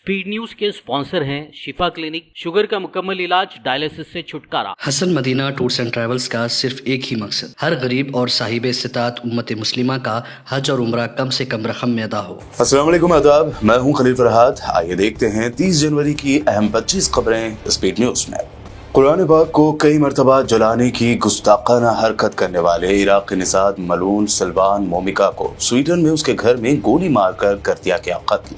Speed news के sponsor हैं शिफा clinic, sugar का मुकम्मल इलाज, डायलिसिस से छुटकारा। Hasan Madina tours and travels का सिर्फ एक ही मकसद, हर गरीब और साहिब इस्तिताअत उम्मत मुस्लिमा का हज और उम्रा कम से कम रकम में अदा हो। अस्सलाम वालेकुम, आदाब। मैं हूं खलील फरहाद। आइए देखते हैं 30 जनवरी की अहम 25 खबरें स्पीड न्यूज में। कुरान पाक को कई मरतबा जलाने की गुस्ताखाना हरकत करने वाले इराकी निषाद मलून सलमान मोमिका को स्वीडन में उसके घर में गोली मारकर कर दिया गया कत्ल।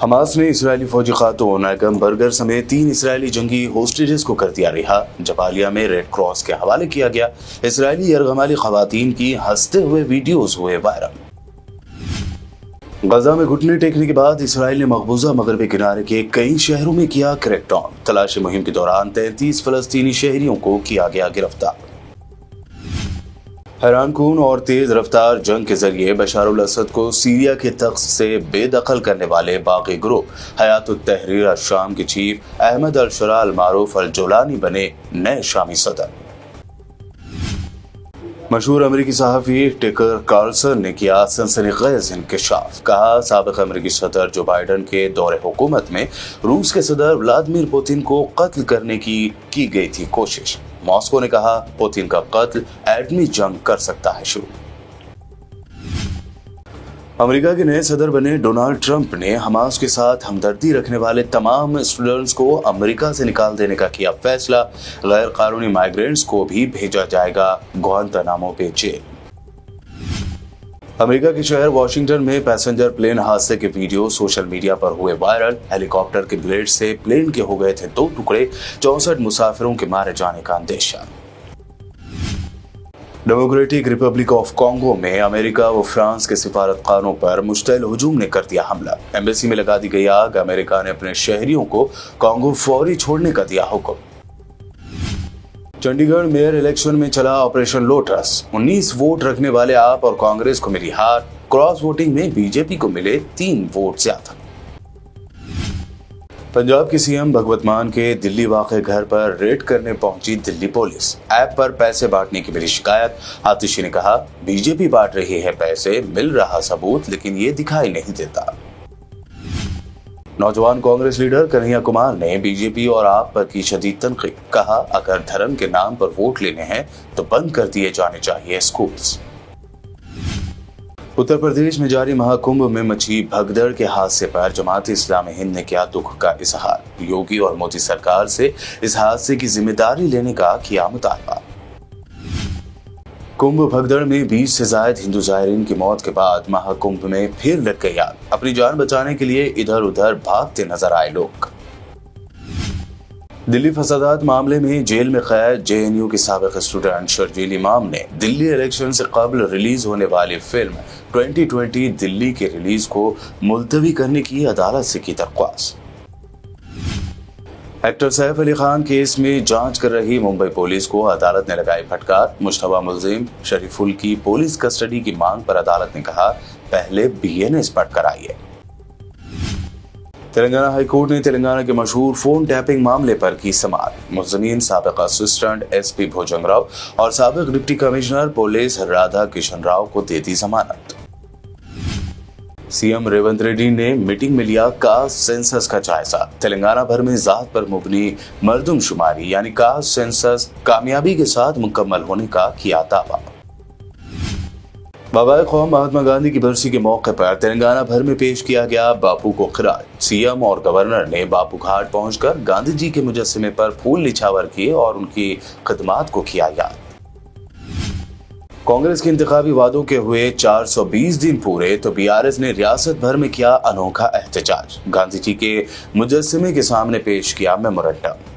हमास ने इजरायली फौजी खातून एगम बर्गर समेत 3 इजरायली जंगी होस्टेजेस को कर दिया रिहा। जबालिया में रेड क्रॉस के हवाले किया गया। इजरायली यरगमाली खवातीन की हंसते हुए वीडियोस हुए वायरल। गजा में घुटने टेकने के बाद इसराइल ने मकबूजा मगरबी किनारे के कई शहरों में किया क्रैकडाउन। तलाशी मुहिम के दौरान 33 फलस्तीनी शहरियों को किया गया गिरफ्तार। हैरानकुन और तेज रफ्तार जंग के जरिए बशारुल असद को सीरिया के तख्त से बेदखल करने वाले बागी ग्रुप हयातुत तहरीर अल-शाम के चीफ अहमद अल-शरा अल-मारूफ अल-जोलानी बने नए शामी सदर। मशहूर अमेरिकी सहाफ़ी टकर कार्लसन ने किया सनसनीखेज इंकशाफ। कहा, साबिक अमेरिकी सदर जो बाइडन के दौरे हुकूमत में रूस के सदर व्लादिमीर पुतिन को कत्ल करने की गई थी कोशिश। मॉस्को ने कहा, पुतिन का कत्ल एटमी जंग कर सकता है शुरू। अमेरिका के नए सदर बने डोनाल्ड ट्रंप ने हमास के साथ हमदर्दी रखने वाले तमाम स्टूडेंट्स को अमेरिका से निकाल देने का किया फैसला। गैर कानूनी माइग्रेंट्स को भी भेजा जाएगा ग्वांतानामो पे जेल। अमेरिका के शहर वॉशिंगटन में पैसेंजर प्लेन हादसे के वीडियो सोशल मीडिया पर हुए वायरल। हेलीकॉप्टर के ब्लेड से प्लेन के हो गए थे 2 टुकड़े। 64 मुसाफिरों के मारे जाने का अंदेशा। डेमोक्रेटिक रिपब्लिक ऑफ कॉन्गो में अमेरिका व फ्रांस के सिफारतखानों पर मुश्तइल हुजूम ने कर दिया हमला। एम्बेसी में लगा दी गई आग। अमेरिका ने अपने शहरियों को कॉन्गो फौरी छोड़ने का दिया हुक्म। चंडीगढ़ मेयर इलेक्शन में चला ऑपरेशन लोटस। 19 वोट रखने वाले आप और कांग्रेस को मिली हार। क्रॉस वोटिंग में बीजेपी को मिले 3 वोट ज्यादा। पंजाब के सीएम भगवत मान के दिल्ली वाक़े घर पर रेड करने पहुंची दिल्ली पुलिस। ऐप पर पैसे बांटने की मिली शिकायत। आतिशी ने कहा, बीजेपी बांट रही है पैसे, मिल रहा सबूत लेकिन ये दिखाई नहीं देता। नौजवान कांग्रेस लीडर कन्हैया कुमार ने बीजेपी और आप पर की शदीद तनकीद। कहा, अगर धर्म के नाम पर वोट लेने हैं तो बंद कर दिए जाने चाहिए स्कूल्स। उत्तर प्रदेश में जारी महाकुंभ में मची भगदड़ के हादसे पर जमात-ए इस्लामी हिंद ने किया दुख का इजहार। योगी और मोदी सरकार से इस हादसे की जिम्मेदारी लेने का किया मुतालबा। कुंभ भगदड़ में 20 से ज्यादा हिंदू जायरीन की मौत के बाद महाकुंभ में फिर लग गई आग। अपनी जान बचाने के लिए इधर उधर भागते नजर आए लोग। दिल्ली फसादात मामले में जेल में कैद जेएनयू के साबिक स्टूडेंट शर्जील इमाम ने दिल्ली इलेक्शन से कबल रिलीज होने वाली फिल्म 2020 दिल्ली के रिलीज को मुलतवी करने की अदालत से की दरख्वास्त। एक्टर सैफ अली खान केस में जांच कर रही मुंबई पुलिस को अदालत ने लगाई फटकार। मुश्तबा मुलजिम शरीफुल की पुलिस कस्टडी की मांग पर अदालत ने कहा, पहले बीएनएस पढ़ कर आइए। तेलंगाना हाईकोर्ट ने तेलंगाना के मशहूर फोन टैपिंग मामले पर की समाअत। मुलजमीन साबिक असिस्टेंट एसपी भोजंग राव और साबिक deputy commissioner police Radha Kishan Rao को दे दी जमानत। सीएम रेवंत रेड्डी ने मीटिंग में लिया कास्ट सेंसस का जायजा। तेलंगाना भर में जात पर मुबनी मर्दमशुमारी यानी कास्ट सेंसस कामयाबी के साथ मुकम्मल होने का किया दावा। बाबा कौम महात्मा गांधी की बरसी के मौके पर तेलंगाना भर में पेश किया गया बापू को खिराज। सीएम और गवर्नर ने बापू घाट पहुंचकर गांधी जी के मुजस्समे पर फूल निछावर किए और उनकी खिदमात को किया याद। कांग्रेस के इंतखाबी वादों के हुए 420 दिन पूरे तो बीआरएस ने रियासत भर में किया अनोखा एहतजाज। गांधी जी के मुजस्समे के सामने पेश किया मेमोरेंडम।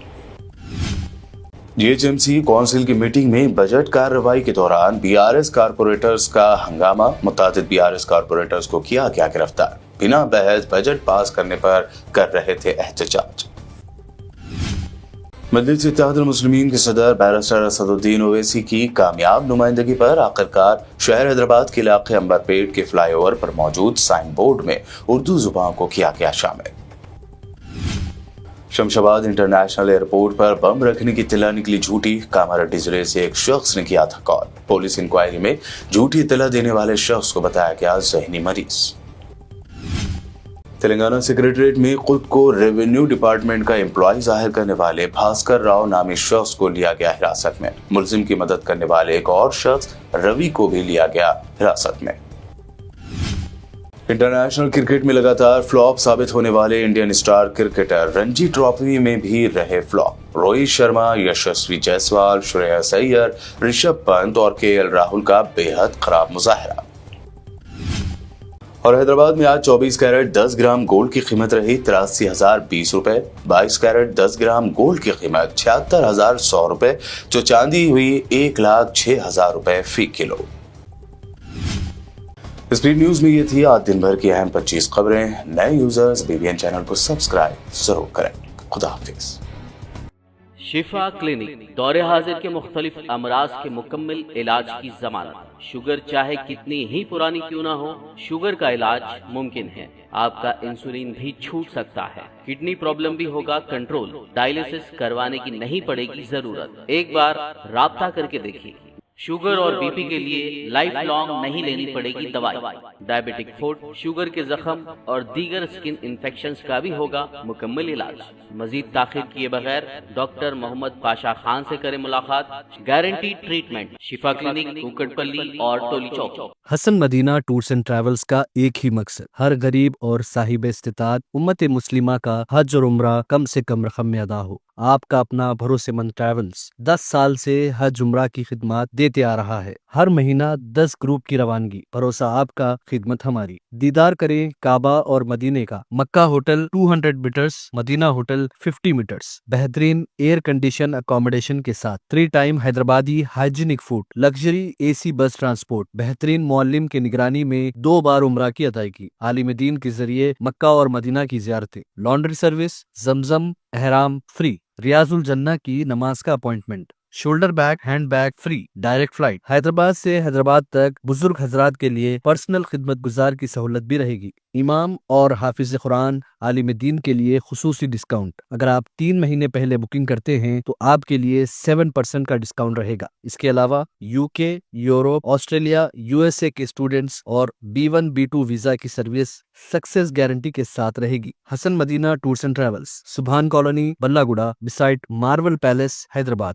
जीएचएमसी काउंसिल की मीटिंग में बजट कार्रवाई के दौरान बीआरएस कारपोरेटर्स का हंगामा। मुतादिद बीआरएस कारपोरेटर्स को किया गया गिरफ्तार। बिना बहस बजट पास करने पर कर रहे थे एहतजाज। मजलिस इत्तेहादुल मुस्लिमीन के सदर बैरिस्टर असदुद्दीन ओवैसी की कामयाब नुमाइंदगी पर आखिरकार शहर हैदराबाद के इलाके अंबरपेट के फ्लाईओवर पर मौजूद साइन बोर्ड में उर्दू जुबान को किया गया शामिल। शमशाबाद इंटरनेशनल एयरपोर्ट पर बम रखने की इत्तला निकली झूठी। कामारेड्डी जिले से एक शख्स ने किया था कॉल। पुलिस इंक्वायरी में झूठी इत्तला देने वाले शख्स को बताया गया जहनी मरीज। تلنگانہ سیکریٹریٹ میں خود کو ریونیو ڈپارٹمنٹ کا امپلائی ظاہر کرنے والے بھاسکر راؤ نامی شخص کو لیا گیا حراست میں. ملزم کی مدد کرنے والے ایک اور شخص روی کو بھی لیا گیا حراست میں. انٹرنیشنل کرکٹ میں لگاتار فلاپ ثابت ہونے والے Indian star cricketer Ranji trophy میں بھی رہے فلاپ. روہت شرما، یشسوی جیسوال، شرییس ایئر، رشبھ پنت اور کے ایل راہل کا بے حد خراب مظاہرہ. اور حیدرآباد میں آج 24 کیرٹ 10 گرام گولڈ کی قیمت رہی 83,020 روپے. 22 کیرٹ 10 گرام گولڈ کی قیمت 76,100 روپے، جو چاندی ہوئی 1,06,000 روپے فی کلو. اسپیڈ نیوز میں یہ تھی آج دن بھر کی اہم 25 خبریں. نئے یوزرز BBN چینل کو سبسکرائب ضرور کریں. خدا حافظ. شفا کلینک دور حاضر کے مختلف امراض کے مکمل علاج کی ضمانت. شوگر چاہے کتنی ہی پرانی کیوں نہ ہو، شوگر کا علاج ممکن ہے. آپ کا انسولین بھی چھوٹ سکتا ہے. کڈنی پرابلم بھی ہوگا کنٹرول. ڈائلیسس کروانے کی نہیں پڑے گی ضرورت. ایک بار رابطہ کر کے دیکھیے. شوگر اور بی پی کے لیے لائف لانگ نہیں لینی پڑے گی دوائی. ڈائبیٹک فوڈ، شوگر کے زخم اور دیگر اسکن انفیکشنز کا بھی ہوگا مکمل علاج. مزید تاخیر کیے بغیر ڈاکٹر محمد پاشا خان سے کریں ملاقات. Guarantee treatment. شفا کلینک، کوکٹ پلی اور ٹولی چوک. حسن مدینہ ٹورز اینڈ ٹریولز کا ایک ہی مقصد، ہر غریب اور صاحب استطاعت امت مسلمہ کا حج اور عمرہ کم سے کم رقم میں ادا ہو. آپ کا اپنا بھروسے مند ٹریولز 10 سال سے حج عمرہ کی خدمات دیتے آ رہا ہے. ہر مہینہ 10 گروپ کی روانگی. بھروسہ آپ کا، خدمت ہماری. دیدار کریں کعبہ اور مدینے کا. مکہ ہوٹل 200 میٹرز، مدینہ ہوٹل 50 میٹرز. بہترین ایئر کنڈیشن اکوموڈیشن کے ساتھ 3 time Hyderabadi hygienic food, luxury AC بس ٹرانسپورٹ، بہترین معلم کی نگرانی میں 2 بار عمرہ کی ادائیگی، عالم دین کے ذریعے مکہ اور مدینہ کی زیارتیں، لانڈری سروس، زمزم احرام فری، ریاض الجنہ کی نماز کا appointment, shoulder bag hand bag free, direct flight. Hyderabad سے حیدرآباد تک بزرگ حضرات کے لیے پرسنل خدمت گزار کی سہولت بھی رہے گی. امام اور حافظ قرآن عالم دین کے لیے خصوصی ڈسکاؤنٹ. اگر آپ 3 مہینے پہلے بکنگ کرتے ہیں تو آپ کے لیے 7% کا ڈسکاؤنٹ رہے گا. اس کے علاوہ UK، یوروپ، آسٹریلیا، USA کے اسٹوڈنٹس اور B1 B2 ویزا کی سروس سکسیس گارنٹی کے ساتھ رہے گی. حسن مدینہ ٹورز اینڈ ٹریولز، سبحان کالونی، بلہ گڈا، بسائٹ مارول پیلیس، حیدرآباد.